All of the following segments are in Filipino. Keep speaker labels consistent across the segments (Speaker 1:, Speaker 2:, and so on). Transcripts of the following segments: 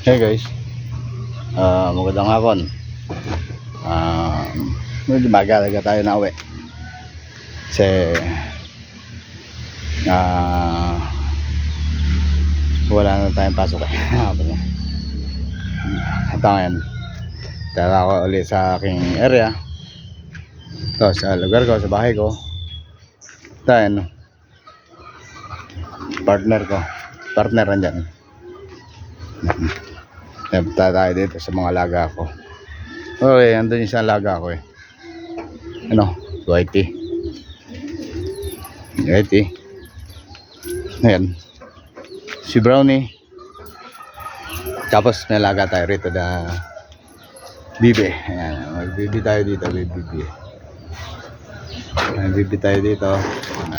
Speaker 1: Hey guys, magandang hapon. Medyo magalaga tayo na uwi kasi wala na tayong pasok eh. Ito ngayon, tara ako ulit sa aking area. Ito sa lugar ko, sa bahay ko. Ito yan, partner andyan. Punta tayo dito sa mga alaga ko. Okay, andun yung isang alaga ko eh. Whitey. Ayan. Si Brownie. Tapos may alaga tayo rito na bibi. Ayan, magbibi tayo dito, bibi. Magbibi tayo dito,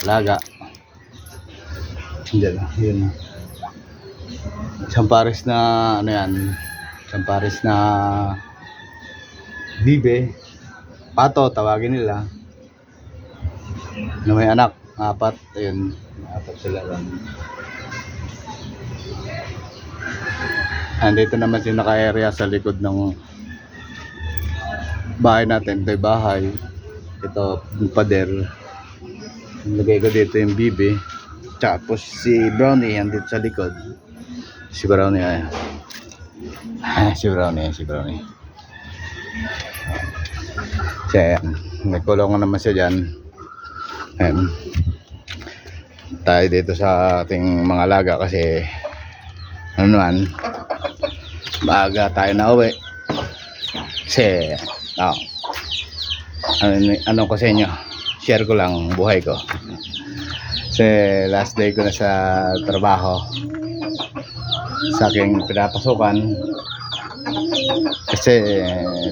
Speaker 1: alaga. Diyan, yun. Isang pares na isang pares na bibe, pato tawagin nila, na may anak, 4, ayun, 4 sila lang. Andito naman si naka-area sa likod ng bahay natin. Ito yung bahay, ito yung pader. Nilagay ko dito yung bibe, tapos si Brownie andito sa likod. Si Brownie ayan. Si Brownie. Siya ayan. Nagkulong naman siya dyan. Ayan. Tayo dito sa ating mga alaga kasi naman maaga tayo na uwi. Kasi ano ko sa inyo, share ko lang buhay ko. Kasi last day ko na sa trabaho, sa aking pinapasukan, kasi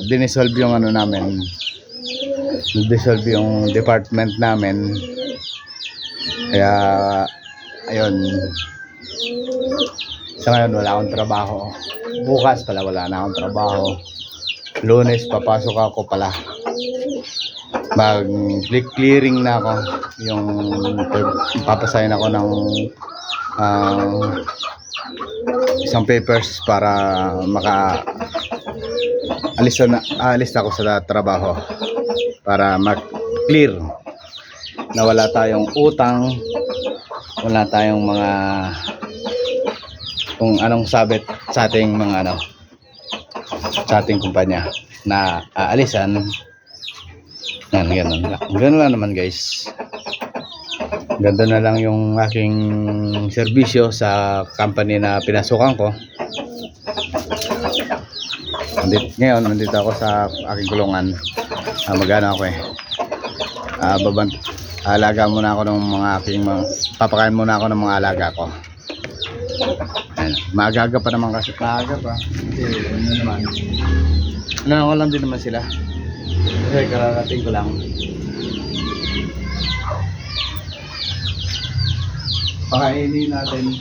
Speaker 1: dinisolve yung namin, dissolve yung department namin. Kaya ayun, sa ngayon wala akong trabaho. Bukas pala wala na akong trabaho. Lunes papasok ako pala, mag clearing na ako, yung papasahin ako ng isang papers para alis na ako sa trabaho para mag-clear na wala tayong utang, wala tayong mga kung anong sabit sa ating mga sa ating kumpanya na aalisan. Ganun lang naman guys. Ganda na lang yung aking serbisyo sa company na pinasukan ko. Ngayon nandito ako sa aking kulungan. Magano ako eh. Alaga muna ako ng mga aking papakain muna ako ng mga alaga ko. Maaga pa naman kasi. Maaga pa. Ano lang din naman sila. Kasi kararating ko lang. Pakainin natin.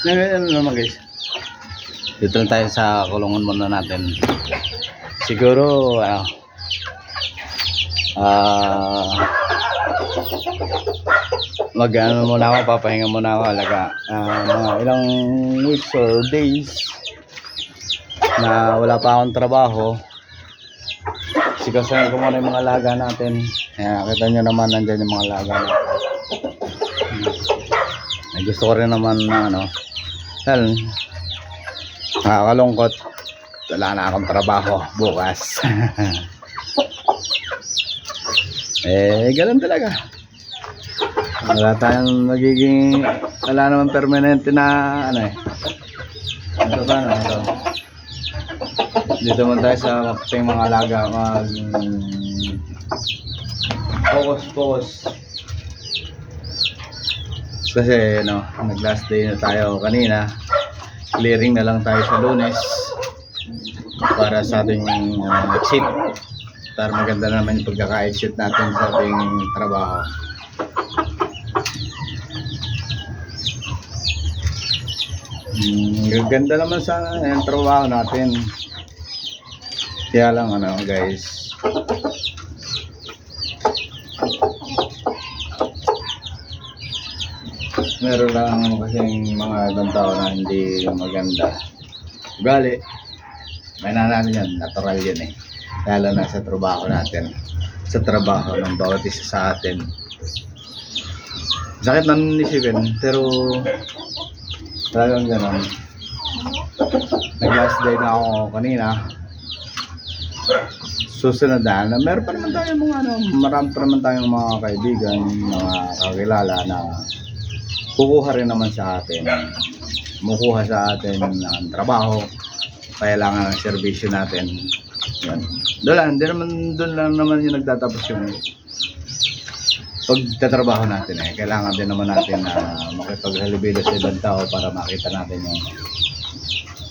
Speaker 1: Ngayon naman guys. Dito lang tayo sa kulungan muna natin. Siguro ano, mag-ano muna ako, papahinga muna ako halaga mga ilang weeks or days na wala pa akong trabaho. Sikasahin ko muna yung mga alaga natin. Kita nyo naman nandyan yung mga alaga natin. Gusto ko rin naman na ano, dahil nakakalungkot, wala na akong trabaho bukas. Ganun talaga. Wala tayong magiging, wala naman permanente na ano ito ba no? Ito. Dito man tayo sa ating mga alaga, focus. Kasi no, nag last day na tayo kanina. Clearing na lang tayo sa Lunes para sa ating exit. Para maganda naman yung pagkaka-exit natin sa ating trabaho. Ganda naman sana yung trabaho natin. Kaya lang ano guys, meron lang kasing mga ibang tao na hindi maganda ugali. May natin yan, natural yan eh. Lalo na sa trabaho natin, sa trabaho ng bawat isa sa atin. Sakit man isipin, pero talagang gano'n. Nag last day na ako kanina. Susunod na meron pa naman tayong mga ano, marami pa naman tayong mga kaibigan, mga kakilala na kukuha rin naman sa atin, kumukuha sa atin ng trabaho, kailangan ng serbisyo natin. Yan. Doon lang naman yung nagtatapos yung pagtatrabaho natin eh. Kailangan din naman natin na makipaghalubilo sa ibang tao para makita natin yung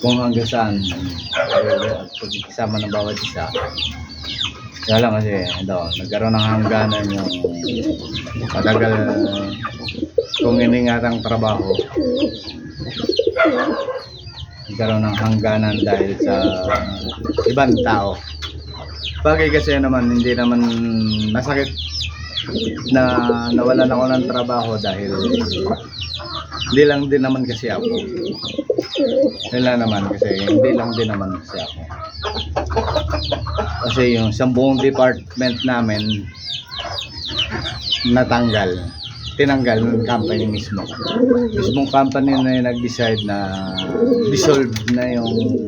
Speaker 1: kung hanggang saan at pagkikisama ng bawat isa. Kaya lang kasi nagkaroon ng hangganan yung matagal kung iningatang trabaho, nagkaroon ng hangganan dahil sa ibang tao. Bagay kasi naman hindi naman masakit na nawalan ako ng trabaho dahil hindi lang din naman kasi ako. Hindi lang din naman kasi ako. Kasi yung sa buong department namin tinanggal ng company mismo. Mismong company na yung nag-decide na dissolve na yung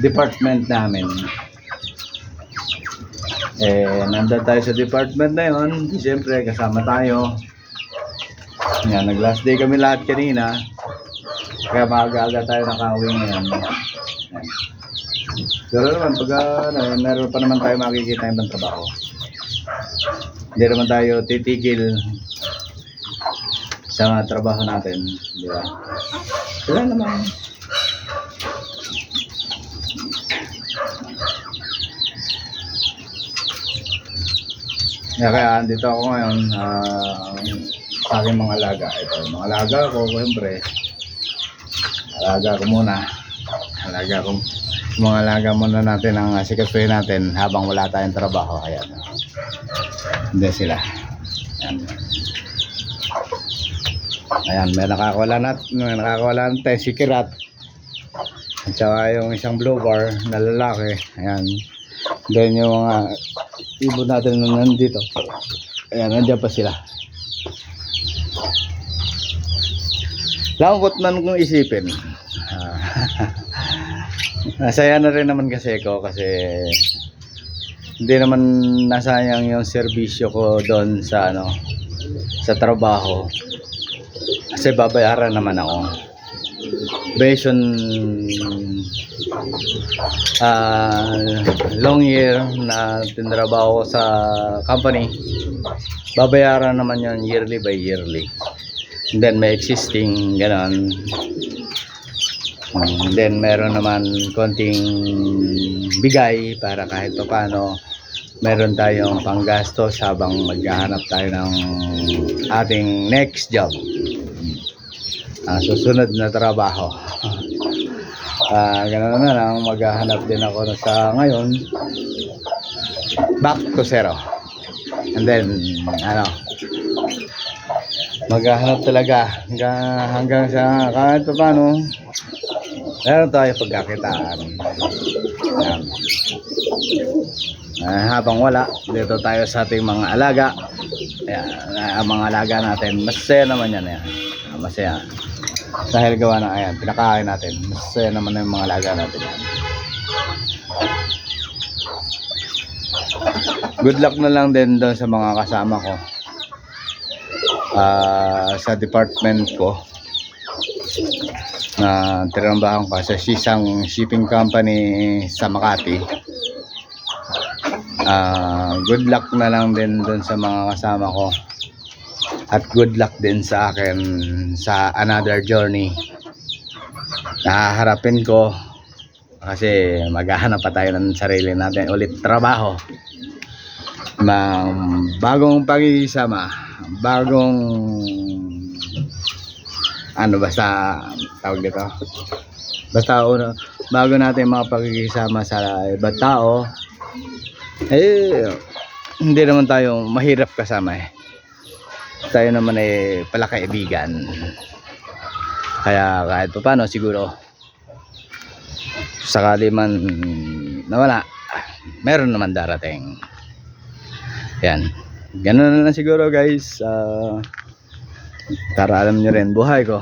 Speaker 1: department namin. Nandun tayo sa department na yun. Siyempre kasama tayo. Yan, nag last day kami lahat kanina. Kaya maaga-aga tayo nakauwi ngayon. Pero naman pag meron pa naman tayo makikita yung ibang trabaho. Hindi naman tayo titigil sa mga trabaho natin, di ba? Wala naman. Kaya andito ako ngayon sa aking mga alaga. Ito, mga alaga ko, siyempre. Alaga ko muna. Mga alaga muna natin ang sikasuhin natin habang wala tayong trabaho. Ayan. Hindi sila. Ayan, may nakakawala natin si Kirat. At saka yung isang blue bar na lalaki. Ayan. Then yung mga ibon natin na nandito. Ayan, nandiyan pa sila. Lambot man kung isipin. Nasaya na rin naman kasi ako kasi hindi naman nasayang yung serbisyo ko doon sa sa trabaho. Kasi babayaran naman ako. Based on long year na tinrabaho ko sa company, babayaran naman yon yearly by yearly. And then may existing ganon. And then meron naman konting bigay para kahit pa paano meron tayong panggastos habang maghahanap tayo ng ating next job. susunod na trabaho. Ganun na lang, maghahanap din ako na sa ngayon, back to zero. And then, maghahanap talaga hanggang sa kahit pa paano meron tayo pagkakitaan. Habang wala, dito tayo sa ating mga alaga. Mga alaga natin, masaya naman yan. Masaya. Dahil gawa na, ayan, pinakain natin. Masaya naman yung mga alaga natin. Good luck na lang din doon sa mga kasama ko. Sa department ko na tinambahan ko sa isang shipping company sa Makati. Good luck na lang din doon sa mga kasama ko, at good luck din sa akin sa another journey na haharapin ko, kasi maghahanap pa tayo ng sarili natin ulit trabaho, ng bagong pagkikisama, bagong basta tawag dito, basta bago natin mga pagkikisama sa ibang tao. Hindi naman tayo mahirap kasama tayo naman pala kaibigan, kaya kahit pa paano siguro sakali man nawala, meron naman darating. Yan, ganun na lang siguro guys. Para alam nyo rin buhay ko.